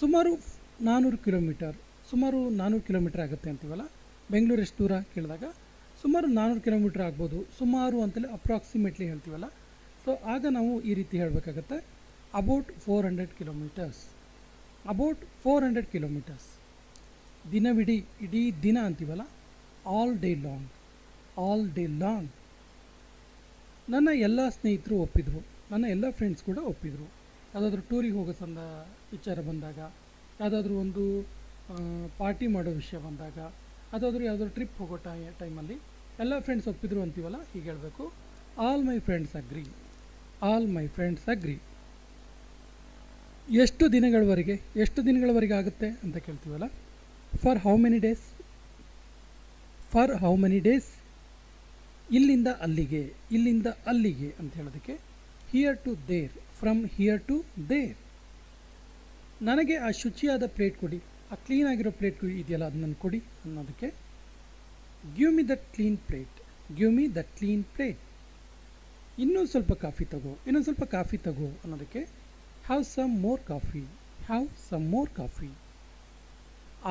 ಸುಮಾರು 400 ಕಿಲೋಮೀಟರ್, ಸುಮಾರು 400 ಕಿಲೋಮೀಟರ್ ಆಗುತ್ತೆ ಅಂತೀವಲ್ಲ. ಬೆಂಗಳೂರು ಎಷ್ಟು ದೂರ ಕೇಳಿದಾಗ ಸುಮಾರು 400 ಕಿಲೋಮೀಟರ್ ಆಗ್ಬೋದು, ಸುಮಾರು ಅಂತಲೇ ಅಪ್ರಾಕ್ಸಿಮೇಟ್ಲಿ ಹೇಳ್ತೀವಲ್ಲ. ಸೊ ಆಗ ನಾವು ಈ ರೀತಿ ಹೇಳಬೇಕಾಗತ್ತೆ, ಅಬೌಟ್ 400 ಕಿಲೋಮೀಟರ್ಸ್, ಅಬೌಟ್ 400 ಕಿಲೋಮೀಟರ್ಸ್. ದಿನವಿಡೀ, ಇಡೀ ದಿನ ಅಂತೀವಲ್ಲ, all day long, all day long. ನನ್ನ ಎಲ್ಲ ಸ್ನೇಹಿತರು ಒಪ್ಪಿದರು, ನನ್ನ ಎಲ್ಲ ಫ್ರೆಂಡ್ಸ್ ಕೂಡ ಒಪ್ಪಿದರು. ಯಾವುದಾದ್ರೂ ಟೂರಿಗೆ ಹೋಗೋ ವಿಚಾರ ಬಂದಾಗ, ಯಾವುದಾದ್ರೂ ಒಂದು ಪಾರ್ಟಿ ಮಾಡೋ ವಿಷಯ ಬಂದಾಗ, ಯಾವುದಾದ್ರೂ ಟ್ರಿಪ್ ಹೋಗೋ ಟೈಮಲ್ಲಿ ಎಲ್ಲ ಫ್ರೆಂಡ್ಸ್ ಒಪ್ಪಿದ್ರು ಅಂತೀವಲ್ಲ, ಹೀಗೆ ಹೇಳಬೇಕು, all my friends agree, all my friends agree. ಎಷ್ಟು ದಿನಗಳವರೆಗೆ ಆಗುತ್ತೆ ಅಂತ ಕೇಳ್ತೀವಲ್ಲ, for how many days, for how many days. ಇಲ್ಲಿಂದ ಅಲ್ಲಿಗೆ, ಇಲ್ಲಿಂದ ಅಲ್ಲಿಗೆ ಅಂತ ಹೇಳೋದಕ್ಕೆ here to there, from here to there. ನನಗೆ ಆ ಶುಚಿಯಾದ ಪ್ಲೇಟ್ ಕೊಡಿ, ಆ ಕ್ಲೀನಾಗಿರೋ ಪ್ಲೇಟ್ ಇದೆಯಲ್ಲ ಅದು ನನಗೆ ಕೊಡಿ ಅನ್ನೋದಕ್ಕೆ give me that clean plate, give me that clean plate. ಇನ್ನೊಂದು ಸ್ವಲ್ಪ ಕಾಫಿ ತಗೋ, ಇನ್ನೊಂದು ಸ್ವಲ್ಪ ಕಾಫಿ ತಗೋ ಅನ್ನೋದಕ್ಕೆ have some more coffee, have some more coffee.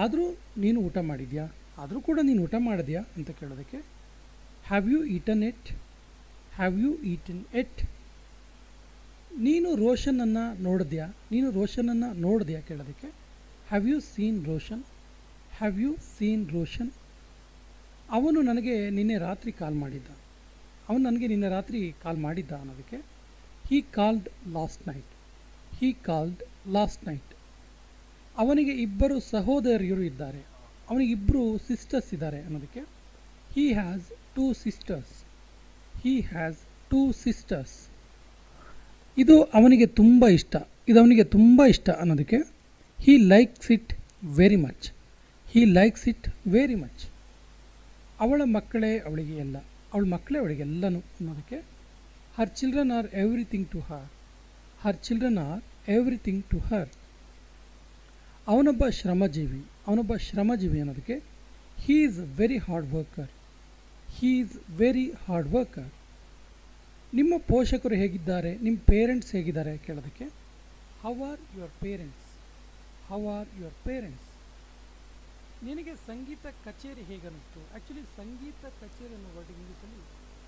ಆದರೂ ನೀನು ಊಟ ಮಾಡಿದ್ಯಾ, ಆದರೂ ಕೂಡ ನೀನು ಊಟ ಮಾಡಿದ್ಯಾ ಅಂತ ಕೇಳೋದಕ್ಕೆ have you eaten it, have you eaten it. ನೀನು ರೋಷನನ್ನು ನೋಡಿದ್ಯಾ, ನೀನು ರೋಷನನ್ನು ನೋಡಿದ್ಯಾ ಕೇಳೋದಕ್ಕೆ have you seen Roshan, have you seen Roshan. ಅವನು ನನಗೆ ನಿನ್ನೆ ರಾತ್ರಿ ಕಾಲ್ ಮಾಡಿದ್ದ, ಅವನು ನನಗೆ ನಿನ್ನೆ ರಾತ್ರಿ ಕಾಲ್ ಮಾಡಿದ್ದ ಅನ್ನೋದಕ್ಕೆ he called last night, he called last night. ಅವನಿಗೆ ಇಬ್ಬರು ಸಹೋದರಿಯರು ಇದ್ದಾರೆ, ಅವನಿಗೆ ಇಬ್ಬರು ಸಿಸ್ಟರ್ಸ್ ಇದ್ದಾರೆ ಅನ್ನೋದಕ್ಕೆ he has 2 sisters, he has 2 sisters. ಇದು ಅವನಿಗೆ ತುಂಬ ಇಷ್ಟ, ಇದು ಅವನಿಗೆ ತುಂಬ ಇಷ್ಟ ಅನ್ನೋದಕ್ಕೆ he likes it very much, he likes it very much. ಅವಳ ಮಕ್ಕಳೇ ಅವಳಿಗೆ ಎಲ್ಲ, ಅವಳ ಮಕ್ಕಳೇ ಅವಳಿಗೆಲ್ಲನೂ ಅನ್ನೋದಕ್ಕೆ her children are everything to her, her children are everything to her. ಅವನೊಬ್ಬ ಶ್ರಮಜೀವಿ, ಅವನೊಬ್ಬ ಶ್ರಮಜೀವಿ ಅನ್ನೋದಕ್ಕೆ he is very hard worker, he is very hard worker. ನಿಮ್ಮ ಪೋಷಕರು ಹೇಗಿದ್ದಾರೆ, ನಿಮ್ಮ ಪೇರೆಂಟ್ಸ್ ಹೇಗಿದ್ದಾರೆ ಕೇಳೋದಕ್ಕೆ how are your parents, how are your parents. ನಿನಗೆ ಸಂಗೀತ ಕಚೇರಿ ಹೇಗೆ ಅನ್ನಿಸ್ತು. ಆ್ಯಕ್ಚುಲಿ ಸಂಗೀತ ಕಚೇರಿ ಅನ್ನೋ ವರ್ಡ್ ಇಂಗ್ಲೀಷಲ್ಲಿ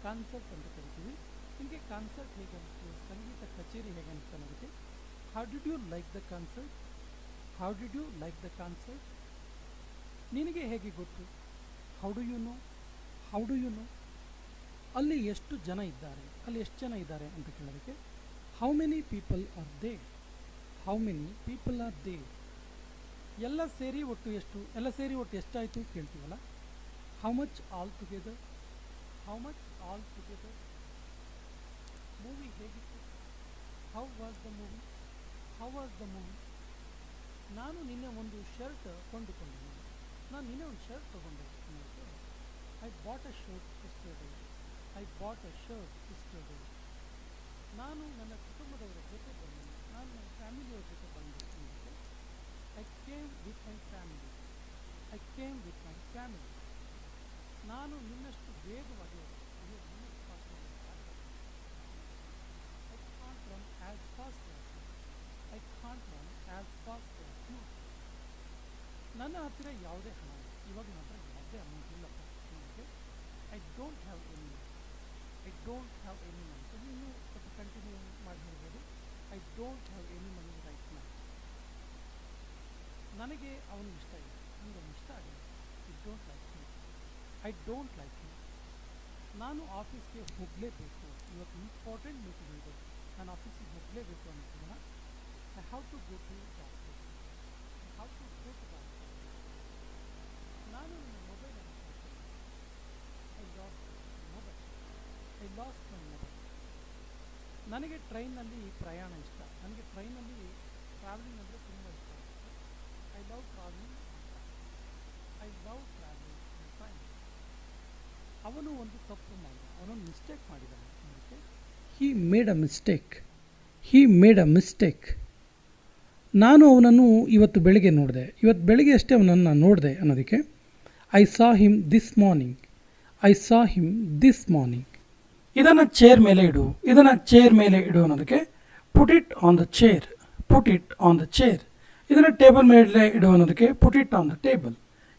ಕಾನ್ಸರ್ಟ್ ಅಂತ ಕರಿತೀವಿ. ನಿನಗೆ ಕಾನ್ಸರ್ಟ್ ಹೇಗೆ ಅನ್ನಿಸ್ತು, ಸಂಗೀತ ಕಚೇರಿ ಹೇಗೆ ಅನ್ನಿಸ್ತು ಅನ್ನೋದಕ್ಕೆ how did you like the concert, how did you like the concert. ನಿನಗೆ ಹೇಗೆ ಗೊತ್ತು, how do you know, how do you know. ಅಲ್ಲಿ ಎಷ್ಟು ಜನ ಇದ್ದಾರೆ, ಅಲ್ಲಿ ಎಷ್ಟು ಜನ ಇದ್ದಾರೆ ಅಂತ ಕೇಳೋದಕ್ಕೆ how many people are they, how many people are they. ಎಲ್ಲ ಸೇರಿ ಒಟ್ಟು ಎಷ್ಟು, ಎಲ್ಲ ಸೇರಿ ಒಟ್ಟು ಎಷ್ಟಾಯಿತು ಕೇಳ್ತೀವಲ್ಲ, how much all together, how much all together. Movie ಹೇಗಿತ್ತು, how was the movie, how was the movie. ನಾನು ನಿನ್ನೆ ಒಂದು ಶರ್ಟ್ ಕೊಂಡುಕೊಂಡಿದ್ದೀನಿ, ನಾನು ನಿನ್ನೆ ಒಂದು ಶರ್ಟ್ ತೊಗೊಂಡೆ. I bought a shirt yesterday, I bought a shirt yesterday. ನಾನು ನನ್ನ ಕುಟುಂಬದವರ ಜೊತೆ ಬಂದೆ, ನಾನು ನನ್ನ ಫ್ಯಾಮಿಲಿಯವರ ಜೊತೆ ಬಂದೆ. I came with my family, I came with my family. ನಾನು ನಿನ್ನಷ್ಟು ವೇಗವಾಗಿ I can't run as fast as you, I can't run as fast as you. ನನ್ನ ಹತ್ತಿರ ಯಾವುದೇ ಹಣ ಇಲ್ಲ, ಇವಾಗ ನನ್ನ ಹತ್ರ ಯಾವುದೇ ಅಮೌಂಟ್ ಇಲ್ಲಪ್ಪ. I don't have any, I don't have any money. ಇನ್ನೂ ಸ್ವಲ್ಪ ಕಂಟಿನ್ಯೂ ಮಾಡಿ ಹೇಳ್ಬೋದು, I don't have any money right now. ನನಗೆ ಅವನು ಇಷ್ಟ ಇಲ್ಲ, ನನಗೆ ಅವನು ಇಷ್ಟ ಆಗಿಲ್ಲ. I don't like him, I don't like him. ನಾನು ಆಫೀಸ್ಗೆ ಹೋಗಲೇಬೇಕು, ಇವತ್ತು ಇಂಪಾರ್ಟೆಂಟ್ ಮೀಟಿಂಗ್ ಇದೆ, ನಾನು ಆಫೀಸಿಗೆ ಹೋಗಲೇಬೇಕು ಅಂತಿಲ್ಲ. I have to go to the office, I have to go to the office. ನಾನು ನನ್ನ ಮೊಬೈಲನ್ನು I lost mobile, I lost my mobile. ನನಗೆ ಟ್ರೈನಲ್ಲಿ ಪ್ರಯಾಣ ಇಷ್ಟ, ನನಗೆ ಟ್ರೈನಲ್ಲಿ ಟ್ರಾವೆಲಿಂಗ್ ಅಂದರೆ ತುಂಬ ಇಷ್ಟ ಆಗುತ್ತೆ. I love travelling, I love travelling in train. ಅವನು ಒಂದು ತಪ್ಪು ಮಾಡಿದ, ಅವನೊಂದು ಮಿಸ್ಟೇಕ್ ಮಾಡಿದ್ದಾನೆ. ಅದಕ್ಕೆ he made a mistake, he made a mistake. ನಾನು ಅವನನ್ನು ಇವತ್ತು ಬೆಳಿಗ್ಗೆ ನೋಡಿದೆ, ಇವತ್ತು ಬೆಳಿಗ್ಗೆ ಅಷ್ಟೇ ಅವನನ್ನು ನೋಡಿದೆ ಅನ್ನೋದಕ್ಕೆ I saw him this morning, I saw him this morning. ಇದನ್ನು ಚೇರ್ ಮೇಲೆ ಇಡು, ಇದನ್ನು ಚೇರ್ ಮೇಲೆ ಇಡು ಅನ್ನೋದಕ್ಕೆ put it on the chair, put it on the chair. ಇದನ್ನು ಟೇಬಲ್ ಮೇಲೆ ಇಡು ಅನ್ನೋದಕ್ಕೆ put it on the table.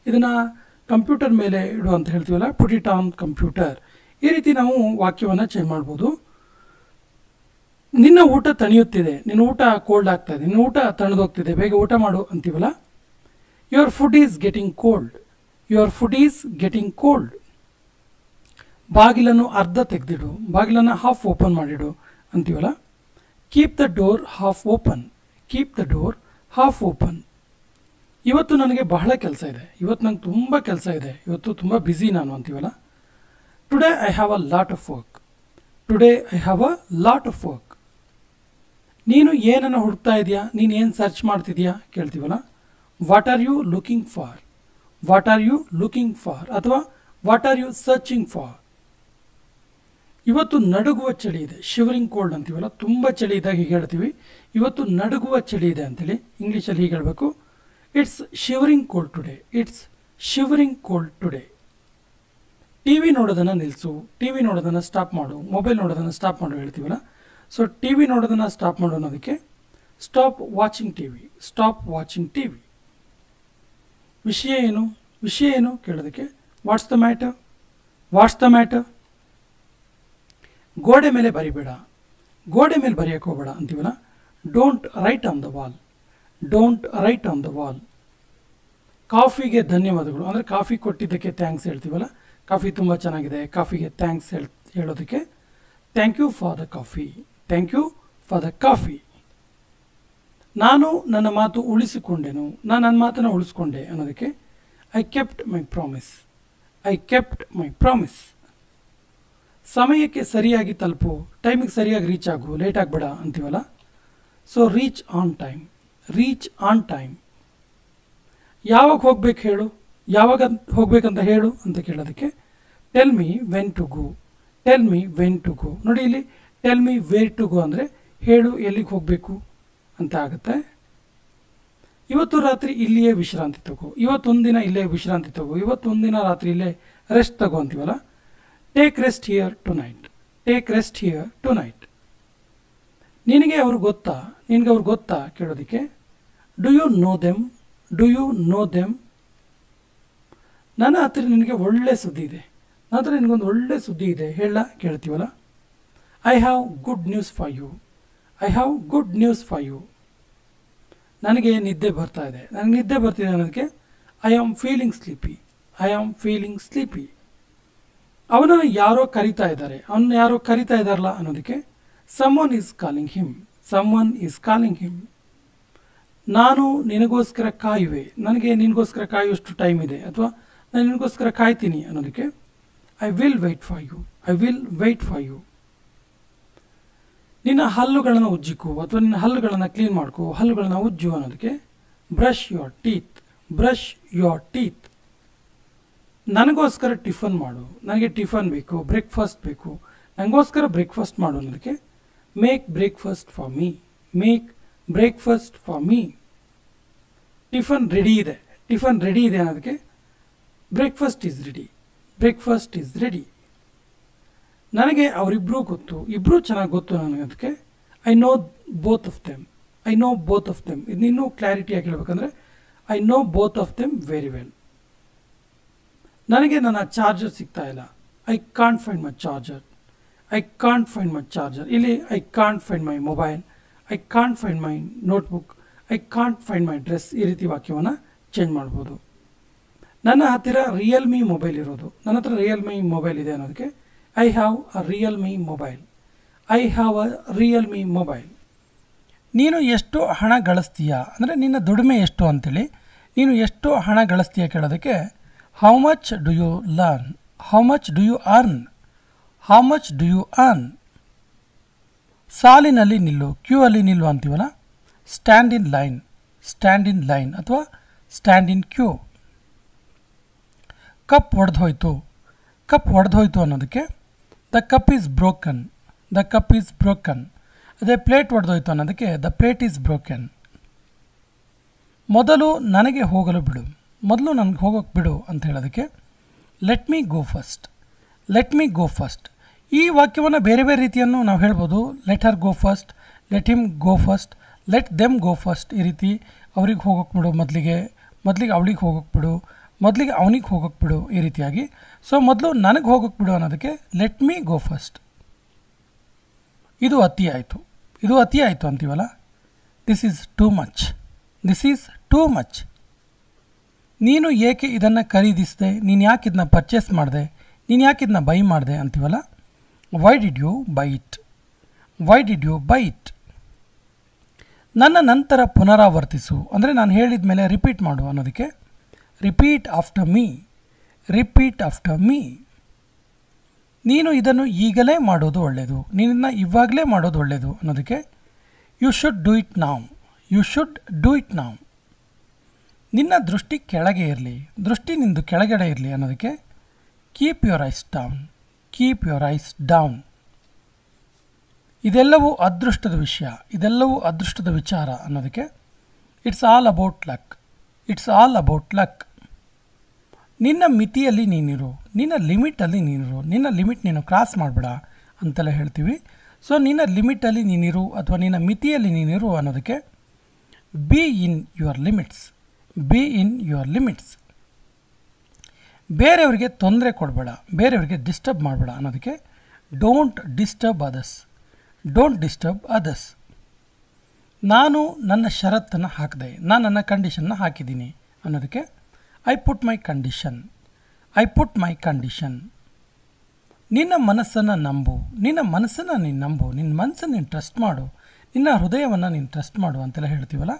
ಇದನ್ನು ಕಂಪ್ಯೂಟರ್ ಮೇಲೆ ಇಡು ಅಂತ ಹೇಳ್ತೀವಲ್ಲ, ಪುಟ್ ಇಟ್ ಆನ್ ಕಂಪ್ಯೂಟರ್. ಈ ರೀತಿ ನಾವು ವಾಕ್ಯವನ್ನು ಚೇಂಜ್ ಮಾಡ್ಬೋದು. ನಿನ್ನ ಊಟ ತಣಿಯುತ್ತಿದೆ, ನಿನ್ನ ಊಟ ಕೋಲ್ಡ್ ಆಗ್ತಾ ಇದೆ, ನಿನ್ನ ಊಟ ತಣ್ಣದೋಗ್ತಿದೆ, ಬೇಗ ಊಟ ಮಾಡು ಅಂತೀವಲ್ಲ. Your food is getting cold, your food is getting cold. ಬಾಗಿಲನ್ನು ಅರ್ಧ ತೆಗೆದಿಡು, ಬಾಗಿಲನ್ನು ಹಾಫ್ ಓಪನ್ ಮಾಡಿಡು ಅಂತೀವಲ್ಲ. Keep the door half open, keep the door half open. ಇವತ್ತು ನನಗೆ ಬಹಳ ಕೆಲಸ ಇದೆ, ಇವತ್ತು ನಂಗೆ ತುಂಬ ಕೆಲಸ ಇದೆ, ಇವತ್ತು ತುಂಬ ಬ್ಯುಸಿ ನಾನು ಅಂತೀವಲ್ಲ. Today I have a lot of work, today I have a lot of work. ನೀನು ಏನನ್ನು ಹುಡುಕ್ತಾ ಇದೆಯಾ, ನೀನು ಏನು ಸರ್ಚ್ ಮಾಡ್ತಿದ್ಯಾ ಕೇಳ್ತೀವಲ್ಲ. What are you looking for, what are you looking for ಅಥವಾ what are you searching for. ಇವತ್ತು ನಡುಗುವ ಚಳಿ ಇದೆ, ಶಿವರಿಂಗ್ ಕೋಲ್ಡ್ ಅಂತೀವಲ್ಲ. ತುಂಬ ಚಳಿ ಇದ್ದಾಗ ಹೀಗೆ ಹೇಳ್ತೀವಿ, ಇವತ್ತು ನಡುಗುವ ಚಳಿ ಇದೆ ಅಂತೇಳಿ. ಇಂಗ್ಲೀಷಲ್ಲಿ ಹೀಗೆ ಹೇಳಬೇಕು, it's shivering cold today, it's shivering cold today. T V ನೋಡೋದನ್ನು ನಿಲ್ಲಿಸು, ಟಿ ವಿ ನೋಡೋದನ್ನು ಸ್ಟಾಪ್ ಮಾಡು, ಮೊಬೈಲ್ ನೋಡೋದನ್ನು ಸ್ಟಾಪ್ ಮಾಡು ಹೇಳ್ತೀವಲ್ಲ. ಸೊ ಟಿ ವಿ ನೋಡೋದನ್ನು ಸ್ಟಾಪ್ ಮಾಡು ಅನ್ನೋದಕ್ಕೆ stop watching T V, stop watching T V. ವಿಷಯ ಏನು, ವಿಷಯ ಏನು ಕೇಳೋದಕ್ಕೆ what's the matter, what's the matter. ಗೋಡೆ ಮೇಲೆ ಬರಿಬೇಡ, ಗೋಡೆ ಮೇಲೆ ಬರೆಯೋಕೆ ಹೋಗಬೇಡ ಅಂತೀವಲ್ಲ. Don't write on the wall, don't write on the wall. ಕಾಫಿಗೆ ಧನ್ಯವಾದಗಳು ಅಂದರೆ ಕಾಫಿ ಕೊಟ್ಟಿದ್ದಕ್ಕೆ ಥ್ಯಾಂಕ್ಸ್ ಹೇಳ್ತೀವಲ್ಲ. ಕಾಫಿ ತುಂಬ ಚೆನ್ನಾಗಿದೆ, ಕಾಫಿಗೆ ಥ್ಯಾಂಕ್ಸ್ ಹೇಳೋದಕ್ಕೆ thank you for the coffee, thank you for the coffee. ನಾನು ನನ್ನ ಮಾತು ಉಳಿಸಿಕೊಂಡೆನು, ನಾನು ನನ್ನ ಮಾತನ್ನು ಉಳಿಸ್ಕೊಂಡೆ ಅನ್ನೋದಕ್ಕೆ I kept my promise, I kept my promise. ಸಮಯಕ್ಕೆ ಸರಿಯಾಗಿ ತಲುಪು, ಟೈಮಿಗೆ ಸರಿಯಾಗಿ ರೀಚ್ ಆಗು, ಲೇಟ್ ಆಗಬೇಡ ಅಂತೀವಲ್ಲ. So reach on time, reach on time. ಯಾವಾಗ ಹೋಗ್ಬೇಕು ಹೇಳು, ಯಾವಾಗ ಹೋಗ್ಬೇಕಂತ ಹೇಳು ಅಂತ ಕೇಳೋದಕ್ಕೆ tell me when to go, tell me when to go. ನೋಡಿ ಇಲ್ಲಿ tell me where to go ಅಂದರೆ ಹೇಳು ಎಲ್ಲಿಗೆ ಹೋಗಬೇಕು ಅಂತ ಆಗುತ್ತೆ. ಇವತ್ತು ರಾತ್ರಿ ಇಲ್ಲಿಯೇ ವಿಶ್ರಾಂತಿ ತಗೋ, ಇವತ್ತೊಂದಿನ ಇಲ್ಲೇ ವಿಶ್ರಾಂತಿ ತಗೋ, ಇವತ್ತೊಂದಿನ ರಾತ್ರಿ ಇಲ್ಲೇ ರೆಸ್ಟ್ ತಗೋ ಅಂತೀವಲ್ಲ. Take rest here tonight, take rest here tonight. ನಿನಗೆ ಅವ್ರು ಗೊತ್ತಾ, ನಿನಗೆ ಅವ್ರು ಗೊತ್ತಾ ಕೇಳೋದಕ್ಕೆ do you know them, do you know them. ನನ್ನ ಹತ್ತಿರ ನಿನಗೆ ಒಳ್ಳೆ ಸುದ್ದಿ ಇದೆ, ನನ್ನ ಹತ್ರ ನಿನಗೊಂದು ಒಳ್ಳೆ ಸುದ್ದಿ ಇದೆ ಹೇಳ ಕೇಳ್ತೀವಲ್ಲ. I have good news for you, I have good news for you. ನನಗೆ ನಿದ್ದೆ ಬರ್ತಾ ಇದೆ, ನನಗೆ ನಿದ್ದೆ ಬರ್ತಿದೆ ಅನ್ನೋದಕ್ಕೆ I am feeling sleepy, I am feeling sleepy. ಅವನನ್ನು ಯಾರೋ ಕರಿತಾ ಇದ್ದಾರೆ, ಅವನ್ನ ಯಾರೋ ಕರಿತಾ ಇದ್ದಾರಲ್ಲ ಅನ್ನೋದಕ್ಕೆ someone is calling him, someone is calling him. ನಾನು ನಿನಗೋಸ್ಕರ ಕಾಯುವೆ, ನನಗೆ ನಿನಗೋಸ್ಕರ ಕಾಯುವಷ್ಟು ಟೈಮ್ ಇದೆ ಅಥವಾ ನಾನು ನಿನಗೋಸ್ಕರ ಕಾಯ್ತೀನಿ ಅನ್ನೋದಕ್ಕೆ I will wait for you, I will wait for you. ನಿನ್ನ ಹಲ್ಲುಗಳನ್ನು ಉಜ್ಜಿಕೋ ಅಥವಾ ನಿನ್ನ ಹಲ್ಲುಗಳನ್ನು ಕ್ಲೀನ್ ಮಾಡ್ಕೋ, ಹಲ್ಲುಗಳನ್ನು ಉಜ್ಜು ಅನ್ನೋದಕ್ಕೆ brush your teeth, brush your teeth. ನನಗೋಸ್ಕರ ಟಿಫನ್ ಮಾಡು, ನನಗೆ ಟಿಫನ್ ಬೇಕು, ಬ್ರೇಕ್ಫಾಸ್ಟ್ ಬೇಕು, ನನಗೋಸ್ಕರ ಬ್ರೇಕ್ಫಾಸ್ಟ್ ಮಾಡು ಅನ್ನೋದಕ್ಕೆ make breakfast for me, make breakfast for me. Tiffin ready ಇದೆ, ಟಿಫನ್ ರೆಡಿ ಇದೆ ಅನ್ನೋದಕ್ಕೆ breakfast is ready, breakfast is ready. ನನಗೆ ಅವರಿಬ್ಬರೂ ಗೊತ್ತು, ಇಬ್ಬರೂ ಚೆನ್ನಾಗಿ ಗೊತ್ತು ನನಗೆ ಅದಕ್ಕೆ I know both of them, I know both of them. ಇನ್ನೂ ಕ್ಲಾರಿಟಿಯಾಗಿ ಹೇಳ್ಬೇಕಂದ್ರೆ I know both of them very well. ನನಗೆ ನನ್ನ ಚಾರ್ಜರ್ ಸಿಗ್ತಾ ಇಲ್ಲ, I can't find my charger, I can't find my charger. ಇಲ್ಲಿ I can't find my mobile, I can't find my notebook, I can't find my dress. ಈ ರೀತಿ ವಾಕ್ಯವನ್ನು change ಮಾಡ್ಬೋದು. ನನ್ನ ಹತ್ತಿರ ರಿಯಲ್ಮಿ ಮೊಬೈಲ್ ಇರೋದು, ನನ್ನ ಹತ್ರ ರಿಯಲ್ಮಿ ಮೊಬೈಲ್ ಇದೆ ಅನ್ನೋದಕ್ಕೆ I have a Realme mobile, I have a Realme mobile. ನೀನು ಎಷ್ಟು ಹಣ ಗಳಿಸ್ತೀಯಾ ಅಂದರೆ ನಿನ್ನ ದುಡಿಮೆ ಎಷ್ಟು ಅಂತೇಳಿ, ನೀನು ಎಷ್ಟು ಹಣ ಗಳಿಸ್ತೀಯ ಕೇಳೋದಕ್ಕೆ how much do you learn, how much do you earn, how much do you earn. ಸಾಲಿನಲ್ಲಿ ನಿಲ್ಲು, ಕ್ಯೂ ಅಲ್ಲಿ ನಿಲ್ಲು ಅಂತೀವಲ್ಲ. Stand in line, stand in line ಅಥವಾ ಸ್ಟ್ಯಾಂಡ್ ಇನ್ ಕ್ಯೂ. ಕಪ್ ಒಡೆದೋಯ್ತು, ಕಪ್ ಒಡೆದೋಯ್ತು ಅನ್ನೋದಕ್ಕೆ the cup is broken, the cup is broken. ಅದೇ ಪ್ಲೇಟ್ ಒಡೆದೋಯ್ತು ಅನ್ನೋದಕ್ಕೆ ದ ಪ್ಲೇಟ್ ಈಸ್ ಬ್ರೋಕನ್. ಮೊದಲು ನನಗೆ ಹೋಗಲು ಬಿಡು, ಮೊದಲು ನನಗೆ ಹೋಗೋಕ್ಕೆ ಬಿಡು ಅಂತ ಹೇಳೋದಕ್ಕೆ ಲೆಟ್ ಮೀ ಗೋ ಫಸ್ಟ್, ಲೆಟ್ ಮೀ ಗೋ ಫಸ್ಟ್. ಈ ವಾಕ್ಯವನ್ನು ಬೇರೆ ಬೇರೆ ರೀತಿಯನ್ನು ನಾವು ಹೇಳ್ಬೋದು. ಲೆಟ್ ಹರ್ ಗೋ ಫಸ್ಟ್, ಲೆಟ್ ಹಿಮ್ ಗೋ ಫಸ್ಟ್, ಲೆಟ್ ದೆಮ್ ಗೋ ಫಸ್ಟ್, ಈ ರೀತಿ ಅವ್ರಿಗೆ ಹೋಗೋಕೆ ಬಿಡು, ಮೊದಲಿಗೆ ಅವಳಿಗೆ ಹೋಗೋಕೆ ಬಿಡು, ಮೊದಲಿಗೆ ಅವನಿಗೆ ಹೋಗೋಕೆ ಬಿಡು, ಈ ರೀತಿಯಾಗಿ. ಸೊ ಮೊದಲು ನನಗೆ ಹೋಗೋಕೆ ಬಿಡು ಅನ್ನೋದಕ್ಕೆ ಲೆಟ್ ಮೀ ಗೋ ಫಸ್ಟ್. ಇದು ಅತಿ ಆಯಿತು ಅಂತೀವಲ್ಲ. This is too much. ನೀನು ಏಕೆ ಇದನ್ನು ಖರೀದಿಸಿದೆ, ನೀನು ಯಾಕೆ ಇದನ್ನ ಪರ್ಚೇಸ್ ಮಾಡಿದೆ, ನೀನು ಯಾಕೆ ಇದನ್ನ ಬೈ ಮಾಡಿದೆ ಅಂತೀವಲ್ಲ. Why did you buy it. ನನ್ನ ನಂತರ ಪುನರಾವರ್ತಿಸು, ಅಂದರೆ ನಾನು ಹೇಳಿದ ಮೇಲೆ ರಿಪೀಟ್ ಮಾಡು ಅನ್ನೋದಕ್ಕೆ ರಿಪೀಟ್ ಆಫ್ಟರ್ ಮೀ. ನೀನು ಇದನ್ನು ಈಗಲೇ ಮಾಡೋದು ಒಳ್ಳೆಯದು, ನೀನನ್ನು ಇವಾಗಲೇ ಮಾಡೋದು ಒಳ್ಳೆಯದು ಅನ್ನೋದಕ್ಕೆ you should do it now. ನಿನ್ನ ದೃಷ್ಟಿ ಕೆಳಗೆ ಇರಲಿ, ನಿಂದು ಕೆಳಗಡೆ ಇರಲಿ ಅನ್ನೋದಕ್ಕೆ ಕೀಪ್ ಯುವರ್ ಐಸ್ ಡೌನ್. ಇದೆಲ್ಲವೂ ಅದೃಷ್ಟದ ವಿಷಯ, ಇದೆಲ್ಲವೂ ಅದೃಷ್ಟದ ವಿಚಾರ ಅನ್ನೋದಕ್ಕೆ ಇಟ್ಸ್ ಆಲ್ ಅಬೌಟ್ ಲಕ್. ನಿನ್ನ ಮಿತಿಯಲ್ಲಿ ನೀನಿರು, ನಿನ್ನ ಲಿಮಿಟಲ್ಲಿ ನೀನಿರು, ನಿನ್ನ ಲಿಮಿಟ್ ನೀನು ಕ್ರಾಸ್ ಮಾಡಬೇಡ ಅಂತೆಲ್ಲ ಹೇಳ್ತೀವಿ. ಸೊ ನಿನ್ನ ಲಿಮಿಟಲ್ಲಿ ನೀನಿರು ಅಥವಾ ನಿನ್ನ ಮಿತಿಯಲ್ಲಿ ನೀನಿರು ಅನ್ನೋದಕ್ಕೆ ಬಿ ಇನ್ ಯುವರ್ ಲಿಮಿಟ್ಸ್. ಬೇರೆಯವರಿಗೆ ತೊಂದರೆ ಕೊಡಬೇಡ, ಬೇರೆಯವರಿಗೆ ಡಿಸ್ಟರ್ಬ್ ಮಾಡಬೇಡ ಅನ್ನೋದಕ್ಕೆ ಡೋಂಟ್ ಡಿಸ್ಟರ್ಬ್ ಅದರ್ಸ್. ನಾನು ನನ್ನ ಷರತ್ತನ್ನು ಹಾಕಿದೆ, ನಾನು ನನ್ನ ಕಂಡೀಷನ್ನ ಹಾಕಿದ್ದೀನಿ ಅನ್ನೋದಕ್ಕೆ ಐ ಪುಟ್ ಮೈ ಕಂಡೀಷನ್. ನಿನ್ನ ಮನಸ್ಸನ್ನು ನಂಬು, ನಿನ್ನ ಮನಸ್ಸನ್ನು ನೀನು ಟ್ರಸ್ಟ್ ಮಾಡು, ನಿನ್ನ ಹೃದಯವನ್ನು ನೀನು ಟ್ರಸ್ಟ್ ಮಾಡು ಅಂತೆಲ್ಲ ಹೇಳ್ತೀವಲ್ಲ.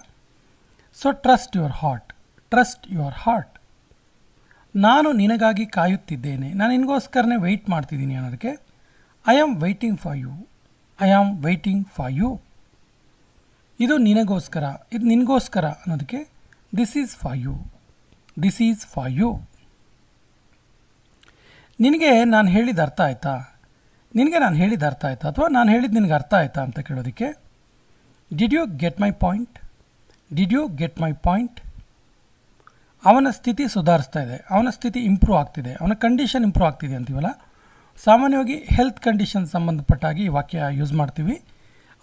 So trust your heart. ನಾನು ನಿನಗಾಗಿ ಕಾಯುತ್ತಿದ್ದೇನೆ, ನಾನು ನಿನಗೋಸ್ಕರನೇ ವೆಯ್ಟ್ ಮಾಡ್ತಿದ್ದೀನಿ ಅನ್ನೋದಕ್ಕೆ I am waiting for you. ಇದು ನಿನಗೋಸ್ಕರ ಅನ್ನೋದಕ್ಕೆ ದಿಸ್ ಈಸ್ ಫಾರ್ ಯು. ನಿನಗೆ ನಾನು ಹೇಳಿದ ಅರ್ಥ ಆಯ್ತಾ, ಅಥವಾ ನಾನು ಹೇಳಿದ್ದು ನಿನಗೆ ಅರ್ಥ ಆಯ್ತಾ ಅಂತ ಕೇಳೋದಕ್ಕೆ did you get my point. ಅವನ ಸ್ಥಿತಿ ಸುಧಾರಿಸ್ತಾ ಇದೆ, ಅವನ ಸ್ಥಿತಿ ಇಂಪ್ರೂವ್ ಆಗ್ತಿದೆ, ಅವನ ಕಂಡೀಷನ್ ಇಂಪ್ರೂವ್ ಆಗ್ತಿದೆ ಅಂತೀವಲ್ಲ. ಸಾಮಾನ್ಯವಾಗಿ ಹೆಲ್ತ್ ಕಂಡೀಷನ್ ಸಂಬಂಧಪಟ್ಟಾಗಿ ಈ ವಾಕ್ಯ ಯೂಸ್ ಮಾಡ್ತೀವಿ.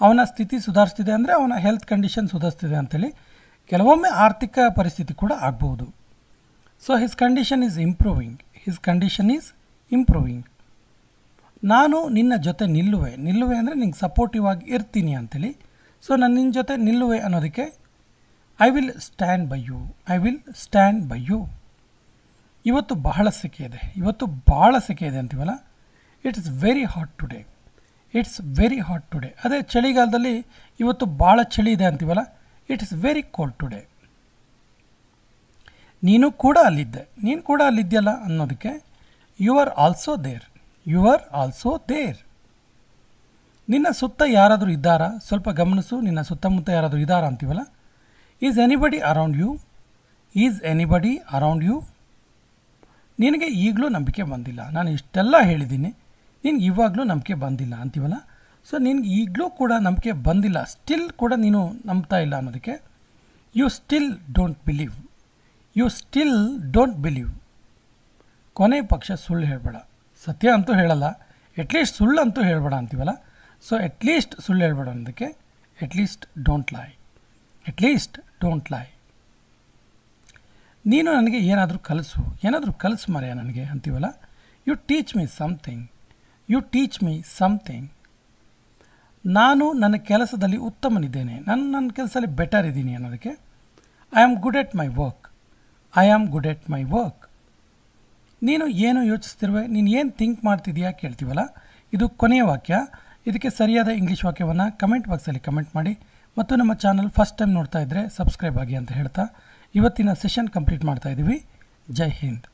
ಅವನ ಸ್ಥಿತಿ ಸುಧಾರಿಸ್ತಿದೆ ಅಂದರೆ ಅವನ ಹೆಲ್ತ್ ಕಂಡೀಷನ್ ಸುಧಾರಿಸ್ತಿದೆ ಅಂತೇಳಿ. ಕೆಲವೊಮ್ಮೆ ಆರ್ಥಿಕ ಪರಿಸ್ಥಿತಿ ಕೂಡ ಆಗ್ಬೋದು. So his condition is improving. ನಾನು ನಿನ್ನ ಜೊತೆ ನಿಲ್ಲುವೆ ಅಂದರೆ ನಿಂಗೆ ಸಪೋರ್ಟಿವ್ ಆಗಿ ಇರ್ತೀನಿ ಅಂತೇಳಿ. ಸೊ ನಾನು ನಿನ್ನ ಜೊತೆ ನಿಲ್ಲುವೆ ಅನ್ನೋದಕ್ಕೆ I will stand by you. ಇವತ್ತು ಬಹಳ ಸೆಕೆ ಇದೆ ಅಂತೀವಲ್ಲ. It's very hot today. ಅದೇ ಚಳಿಗಾಲದಲ್ಲಿ ಇವತ್ತು ಭಾಳ ಚಳಿ ಇದೆ ಅಂತೀವಲ್ಲ. It's very cold today. ನೀನು ಕೂಡ ಅಲ್ಲಿದ್ಯಲ್ಲ ಅನ್ನೋದಕ್ಕೆ ಯು ಆರ್ ಆಲ್ಸೋ ದೇರ್. ನಿನ್ನ ಸುತ್ತ ಯಾರಾದರೂ ಇದ್ದಾರಾ, ಸ್ವಲ್ಪ ಗಮನಿಸು, ನಿನ್ನ ಸುತ್ತಮುತ್ತ ಯಾರಾದರೂ ಇದ್ದಾರಾ ಅಂತೀವಲ್ಲ. Is anybody around you. ನಿನಗೆ ಈಗಲೂ ನಂಬಿಕೆ ಬಂದಿಲ್ಲ, ನಾನು ಇಷ್ಟೆಲ್ಲ ಹೇಳಿದ್ದೀನಿ, ನಿನಗೆ ಇವಾಗಲೂ ನಂಬಿಕೆ ಬಂದಿಲ್ಲ ಅಂತೀವಲ್ಲ. ಸೊ ನಿನಗೆ ಈಗಲೂ ಕೂಡ ನಂಬಿಕೆ ಬಂದಿಲ್ಲ, ಸ್ಟಿಲ್ ಕೂಡ ನೀನು ನಂಬ್ತಾ ಇಲ್ಲ ಅನ್ನೋದಕ್ಕೆ ಯು ಸ್ಟಿಲ್ ಡೋಂಟ್ ಬಿಲೀವ್. ಕೊನೆ ಪಕ್ಷ ಸುಳ್ಳು ಹೇಳಬೇಡ, ಸತ್ಯ ಅಂತೂ ಹೇಳಲ್ಲ, ಅಟ್ಲೀಸ್ಟ್ ಸುಳ್ಳು ಅಂತೂ ಹೇಳಬೇಡ ಅಂತೀವಲ್ಲ. ಸೊ ಅಟ್ಲೀಸ್ಟ್ ಸುಳ್ಳು ಹೇಳಬೇಡ ಅನ್ನೋದಕ್ಕೆ ಅಟ್ಲೀಸ್ಟ್ ಡೋಂಟ್ ಲೈ. ನೀನು ನನಗೆ ಏನಾದರೂ ಕಲಿಸು ಮರೆಯ ನನಗೆ ಅಂತೀವಲ್ಲ. You teach me something. ನಾನು ನನ್ನ ಕೆಲಸದಲ್ಲಿ ಉತ್ತಮನಿದ್ದೇನೆ, ನಾನು ನನ್ನ ಕೆಲಸದಲ್ಲಿ ಬೆಟರ್ ಇದ್ದೀನಿ ಅನ್ನೋದಕ್ಕೆ I am good at my work. ನೀನು ಏನು ಯೋಚಿಸ್ತಿರುವೆ, ನೀನು ಏನು ಥಿಂಕ್ ಮಾಡ್ತಿದೆಯಾ ಕೇಳ್ತೀವಲ್ಲ. ಇದು ಕೊನೆಯ ವಾಕ್ಯ. ಇದಕ್ಕೆ ಸರಿಯಾದ ಇಂಗ್ಲೀಷ್ ವಾಕ್ಯವನ್ನು ಕಮೆಂಟ್ ಬಾಕ್ಸಲ್ಲಿ ಕಮೆಂಟ್ ಮಾಡಿ. ಮತ್ತು ನಮ್ಮ ಚಾನಲ್ ಫಸ್ಟ್ ಟೈಮ್ ನೋಡ್ತಾ ಇದ್ದರೆ ಸಬ್ಸ್ಕ್ರೈಬ್ ಆಗಿ ಅಂತ ಹೇಳ್ತಾ ಇವತ್ತಿನ ಸೆಷನ್ ಕಂಪ್ಲೀಟ್ ಮಾಡ್ತಾ ಇದ್ದೀವಿ. ಜೈ ಹಿಂದ್.